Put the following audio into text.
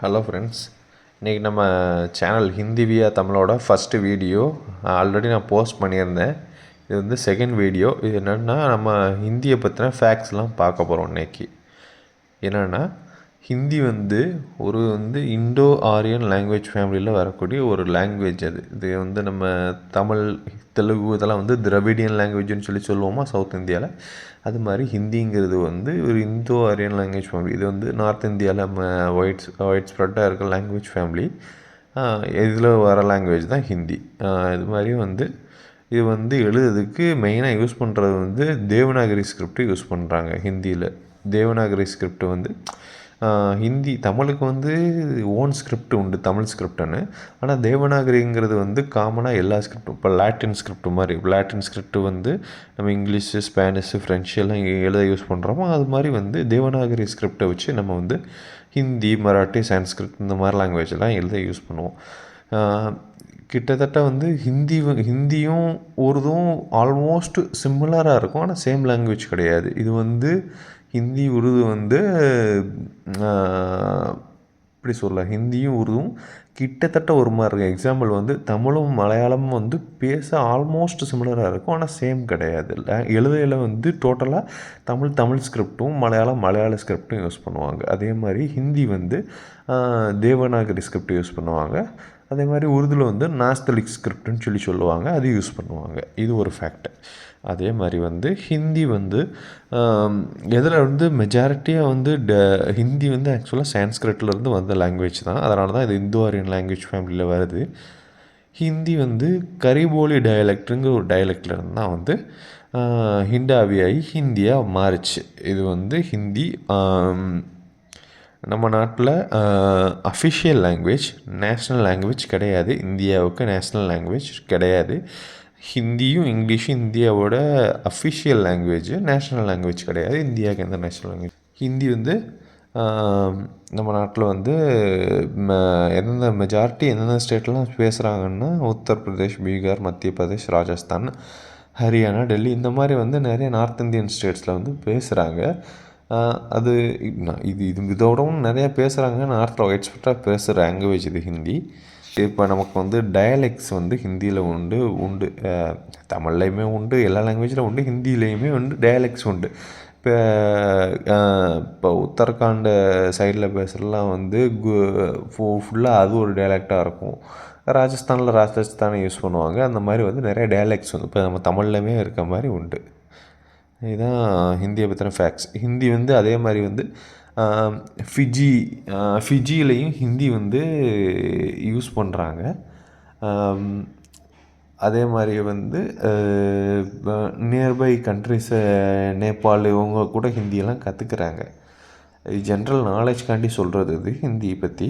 Hello friends, இன்றைக்கி நம்ம channel Hindi வியா தமிழோட ஃபஸ்ட்டு வீடியோ ஆல்ரெடி நான் போஸ்ட் பண்ணியிருந்தேன். இது வந்து செகண்ட் வீடியோ. இது என்னென்னா நம்ம ஹிந்தியை பற்றின ஃபேக்ட்ஸ்லாம் பார்க்க போகிறோம் இன்றைக்கி. என்னென்னா ஹிந்தி ஒரு இண்டோ ஆரியன் லாங்குவேஜ் ஃபேமிலியில் வரக்கூடிய ஒரு லாங்குவேஜ். இது நம்ம தமிழ், தெலுங்கு இதெல்லாம் திராவிடியன் லாங்குவேஜ்னு சொல்லுவோமா சவுத் இந்தியாவில். அது மாதிரி ஹிந்திங்கிறது ஒரு இந்தோ ஆரியன் லாங்குவேஜ் ஃபேமிலி. இது நார்த் இந்தியாவில் ஒயிட் ஸ்ப்ரெட்டாக இருக்கிற லாங்குவேஜ் ஃபேமிலி. இதில் வர லாங்குவேஜ் தான் ஹிந்தி. இது மாதிரி இது எழுதுறதுக்கு மெயினாக யூஸ் பண்ணுறது தேவநாகரி ஸ்கிரிப்ட் யூஸ் பண்ணுறாங்க ஹிந்தியில். தேவநாகரி ஸ்கிரிப்ட் ஹிந்தி தமிழுக்கு ஓன் ஸ்கிரிப்ட் உண்டு, தமிழ் ஸ்கிரிப்டுன்னு. ஆனால் தேவநாகரிங்கிறது காமனாக எல்லா ஸ்கிரிப்டும். இப்போ லாட்டின் ஸ்கிரிப்ட் மாதிரி, லாட்டின் ஸ்கிரிப்ட் நம்ம இங்கிலீஷு, ஸ்பானிஷு, ஃப்ரெஞ்சு எல்லாம் எழுத யூஸ் பண்ணுறோமோ அது மாதிரி தேவநாகரி ஸ்கிரிப்டை வச்சு நம்ம ஹிந்தி, மராட்டி, சான்ஸ்கிரிட் இந்த மாதிரி லாங்குவேஜெல்லாம் எழுத யூஸ் பண்ணுவோம். கிட்டத்தட்ட ஹிந்தியும் உருதும் ஆல்மோஸ்ட் சிமிலராக இருக்கும், ஆனால் சேம் லாங்குவேஜ் கிடையாது. இது ஹிந்தி உருது இப்படி சொல்ல, ஹிந்தியும் உருதும் கிட்டத்தட்ட ஒரு மாதிரி இருக்கும். எக்ஸாம்பிள் தமிழும் மலையாளமும் பேச ஆல்மோஸ்ட் சிமிலராக இருக்கும், ஆனால் சேம் கிடையாது. எழுதையில் டோட்டலாக தமிழ் ஸ்கிரிப்டும் மலையாள ஸ்கிரிப்டும் யூஸ் பண்ணுவாங்க. அதே மாதிரி ஹிந்தி தேவநாகரி ஸ்கிரிப்ட் யூஸ் பண்ணுவாங்க. அதே மாதிரி உருதுவில் நாஸ்தலிக் ஸ்கிரிப்டுன்னு சொல்லுவாங்க, அது யூஸ் பண்ணுவாங்க. இது ஒரு ஃபேக்ட். அதே மாதிரி ஹிந்தி எதில் மெஜாரிட்டியாக ஹிந்தி ஆக்சுவலாக சான்ஸ்கிரிட்லேருந்து வந்த லாங்குவேஜ் தான். அதனால தான் இது இந்தோ ஆரியன் லாங்குவேஜ் ஃபேமிலியில் வருது. ஹிந்தி கரிபோலி டயலெக்ட்டுங்கிற ஒரு டயலெக்ட்லேருந்து தான் ஹிண்டாவியாகி ஹிந்தியாக மாறுச்சு. இது ஹிந்தி நம்ம நாட்டில் அஃபிஷியல் லாங்குவேஜ், நேஷ்னல் லாங்குவேஜ் கிடையாது. இந்தியாவுக்கு நேஷ்னல் லாங்குவேஜ் கிடையாது. ஹிந்தியும் இங்கிலீஷும் இந்தியாவோட அஃபிஷியல் லாங்குவேஜ், நேஷ்னல் லாங்குவேஜ் கிடையாது. இந்தியாவுக்கு எந்த நேஷ்னல் லாங்குவேஜ். ஹிந்தி நம்ம நாட்டில் எந்தெந்த மெஜாரிட்டி எந்தெந்த ஸ்டேட்லாம் பேசுகிறாங்கன்னா உத்தரப்பிரதேஷ், பீகார், மத்திய பிரதேஷ், ராஜஸ்தான், ஹரியானா, டெல்லி இந்த மாதிரி நிறைய நார்த் இந்தியன் ஸ்டேட்ஸில் பேசுகிறாங்க. அது இதோடவும் நிறையா பேசுகிறாங்க. நார்த்தில் ஒயிட் ஸ்ப்ரெட்டாக பேசுகிற லாங்குவேஜ் இது ஹிந்தி. இப்போ நமக்கு டயலெக்ட்ஸ் ஹிந்தியில் உண்டு, தமிழ்லையுமே உண்டு, எல்லா லாங்குவேஜில் உண்டு, ஹிந்திலேயுமே டயலெக்ட்ஸ் உண்டு. இப்போ உத்தரகாண்ட் சைடில் பேசுகிறதுலாம் ஃபுல்லாக அது ஒரு டயலெக்டாக இருக்கும். ராஜஸ்தானில் ராஜஸ்தானை யூஸ் பண்ணுவாங்க. அந்த மாதிரி நிறைய டயலெக்ட்ஸ் இப்போ நம்ம தமிழ்லையுமே இருக்க மாதிரி உண்டு. இதுதான் ஹிந்தியை பற்றின ஃபேக்ட்ஸ். ஹிந்தி அதே மாதிரி ஃபிஜிலையும் ஹிந்தி யூஸ் பண்ணுறாங்க. அதே மாதிரி நியர்பை கண்ட்ரிஸ் நேபாள் இவங்க கூட ஹிந்தியெல்லாம் கற்றுக்குறாங்க. இது ஜென்ரல் நாலேஜ்காண்டி சொல்கிறது இது ஹிந்தியை பற்றி.